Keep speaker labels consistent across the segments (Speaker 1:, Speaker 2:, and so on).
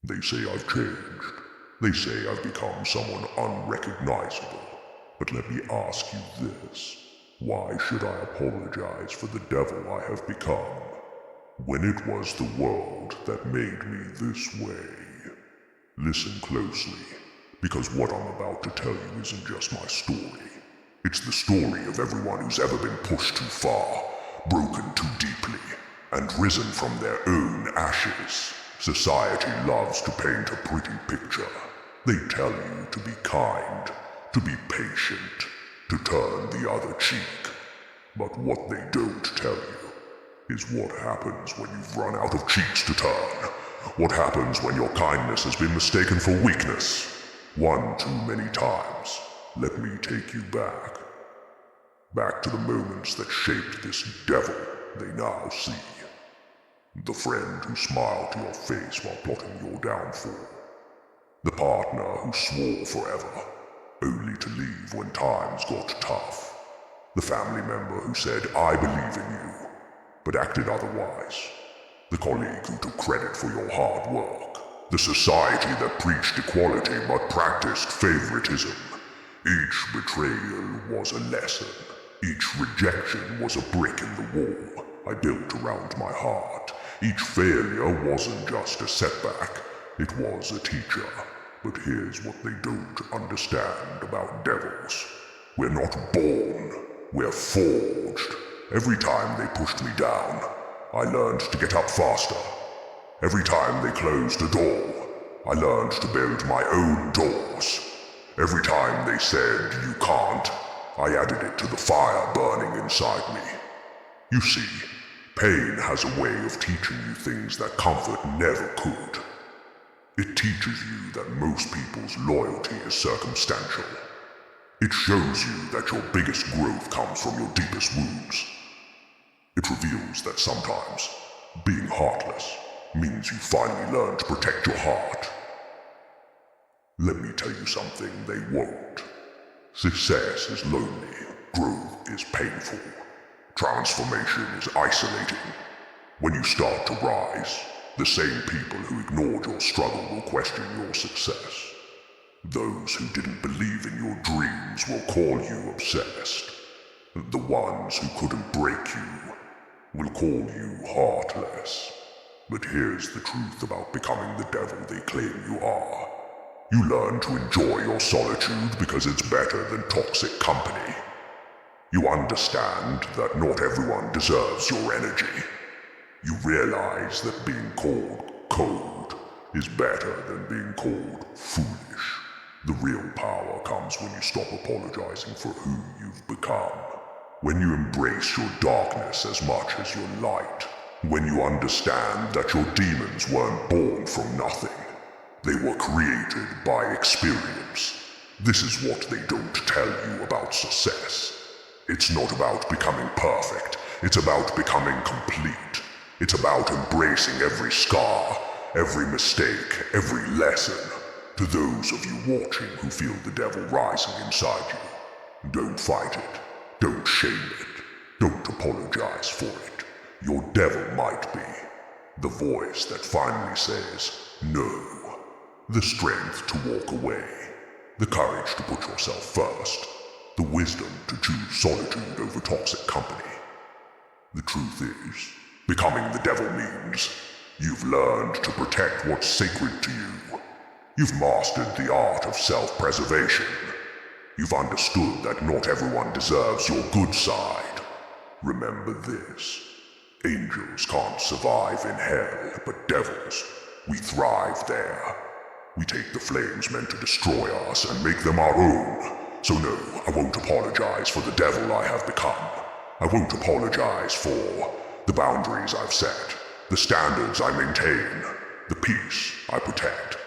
Speaker 1: They say I've changed. They say I've become someone unrecognizable. But let me ask you this. Why should I apologize for the devil I have become, when it was the world that made me this way? Listen closely, because what I'm about to tell you isn't just my story. It's the story of everyone who's ever been pushed too far, broken too deeply, and risen from their own ashes. Society loves to paint a pretty picture. They tell you to be kind, to be patient, to turn the other cheek. But what they don't tell you is what happens when you've run out of cheeks to turn. What happens when your kindness has been mistaken for weakness. One too many times. Let me take you back. Back to the moments that shaped this devil they now see. The friend who smiled to your face while plotting your downfall. The partner who swore forever, only to leave when times got tough. The family member who said, "I believe in you," but acted otherwise. The colleague who took credit for your hard work. The society that preached equality but practiced favoritism. Each betrayal was a lesson. Each rejection was a brick in the wall I built around my heart. Each failure wasn't just a setback, it was a teacher. But here's what they don't understand about devils. We're not born, we're forged. Every time they pushed me down, I learned to get up faster. Every time they closed a door, I learned to build my own doors. Every time they said, "You can't," I added it to the fire burning inside me. You see, pain has a way of teaching you things that comfort never could. It teaches you that most people's loyalty is circumstantial. It shows you that your biggest growth comes from your deepest wounds. It reveals that sometimes being heartless means you finally learn to protect your heart. Let me tell you something they won't. Success is lonely, growth is painful, transformation is isolating. When you start to rise, the same people who ignored your struggle will question your success. Those who didn't believe in your dreams will call you obsessed. The ones who couldn't break you will call you heartless. But here's the truth about becoming the devil they claim you are. You learn to enjoy your solitude because it's better than toxic company. You understand that not everyone deserves your energy. You realize that being called cold is better than being called foolish. The real power comes when you stop apologizing for who you've become. When you embrace your darkness as much as your light. When you understand that your demons weren't born from nothing. They were created by experience. This is what they don't tell you about success. It's not about becoming perfect. It's about becoming complete. It's about embracing every scar, every mistake, every lesson. To those of you watching who feel the devil rising inside you, don't fight it. Don't shame it. Don't apologize for it. Your devil might be the voice that finally says no. The strength to walk away. The courage to put yourself first. The wisdom to choose solitude over toxic company. The truth is, becoming the devil means you've learned to protect what's sacred to you. You've mastered the art of self-preservation. You've understood that not everyone deserves your good side. Remember this. Angels can't survive in hell, but devils, we thrive there. We take the flames meant to destroy us and make them our own. So no, I won't apologize for the devil I have become. I won't apologize for the boundaries I've set, the standards I maintain, the peace I protect,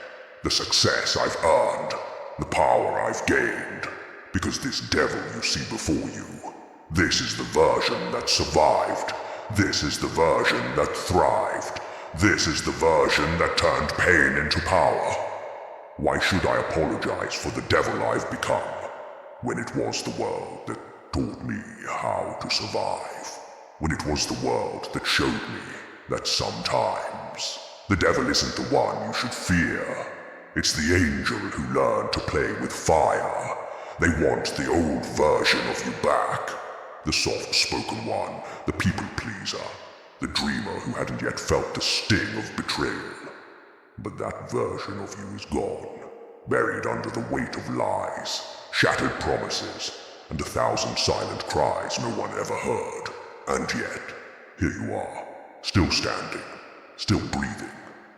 Speaker 1: the success I've earned, the power I've gained. Because this devil you see before you, this is the version that survived. This is the version that thrived. This is the version that turned pain into power. Why should I apologize for the devil I've become, when it was the world that taught me how to survive? When it was the world that showed me that sometimes The devil isn't the one you should fear. It's the angel who learned to play with fire. They want the old version of you back. The soft-spoken one, the people pleaser, the dreamer who hadn't yet felt the sting of betrayal. But that version of you is gone, buried under the weight of lies, shattered promises, and 1,000 silent cries no one ever heard. And yet, here you are, still standing, still breathing,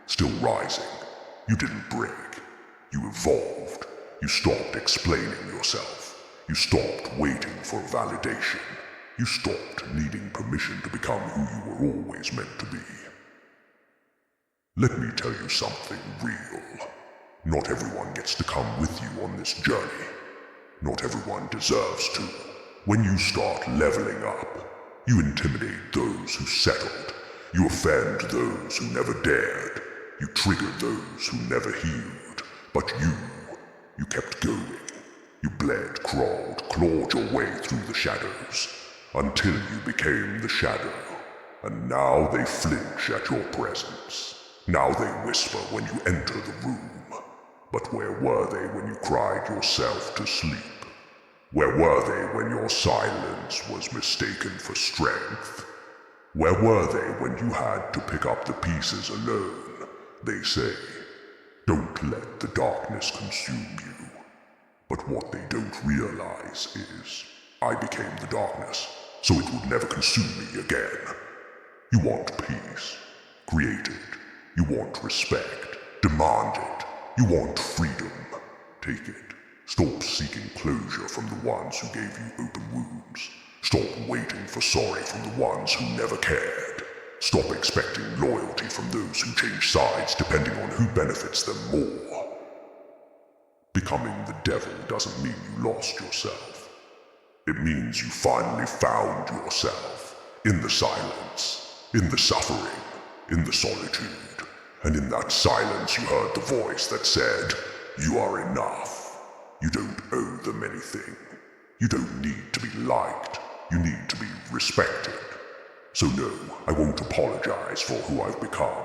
Speaker 1: still rising. You didn't break. You evolved. You stopped explaining yourself. You stopped waiting for validation. You stopped needing permission to become who you were always meant to be. Let me tell you something real. Not everyone gets to come with you on this journey. Not everyone deserves to. When you start leveling up, you intimidate those who settled. You offend those who never dared. You trigger those who never healed. But you kept going. You bled, crawled, clawed your way through the shadows, until you became the shadow. And now they flinch at your presence. Now they whisper when you enter the room. But where were they when you cried yourself to sleep? Where were they when your silence was mistaken for strength? Where were they when you had to pick up the pieces alone? They say, don't let the darkness consume you. But what they don't realize is, I became the darkness, so it would never consume me again. You want peace. Create it. You want respect. Demand it. You want freedom. Take it. Stop seeking closure from the ones who gave you open wounds. Stop waiting for sorry from the ones who never cared. Stop expecting loyalty from those who change sides depending on who benefits them more. Becoming the devil doesn't mean you lost yourself. It means you finally found yourself. In the silence, in the suffering, in the solitude. And in that silence you heard the voice that said, you are enough. You don't owe them anything. You don't need to be liked. You need to be respected. So no, I won't apologize for who I've become.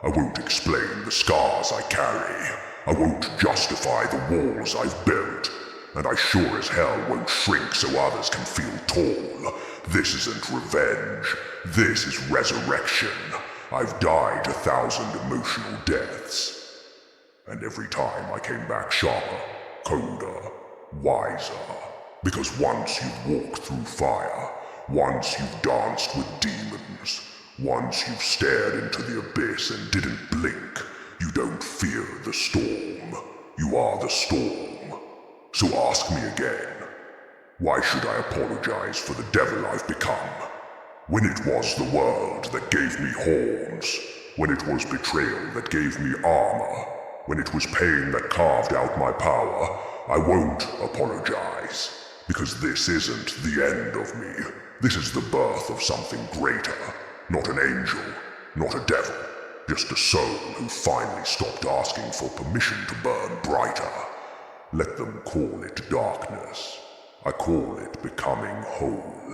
Speaker 1: I won't explain the scars I carry. I won't justify the walls I've built. And I sure as hell won't shrink so others can feel tall. This isn't revenge. This is resurrection. I've died 1,000 emotional deaths. And every time I came back sharper, colder, wiser. Because once you've walked through fire, once you've danced with demons, once you've stared into the abyss and didn't blink, you don't fear the storm. You are the storm. So ask me again, why should I apologize for the devil I've become? When it was the world that gave me horns, when it was betrayal that gave me armor, when it was pain that carved out my power, I won't apologize. Because this isn't the end of me. This is the birth of something greater. Not an angel, not a devil. Just a soul who finally stopped asking for permission to burn brighter. Let them call it darkness. I call it becoming whole.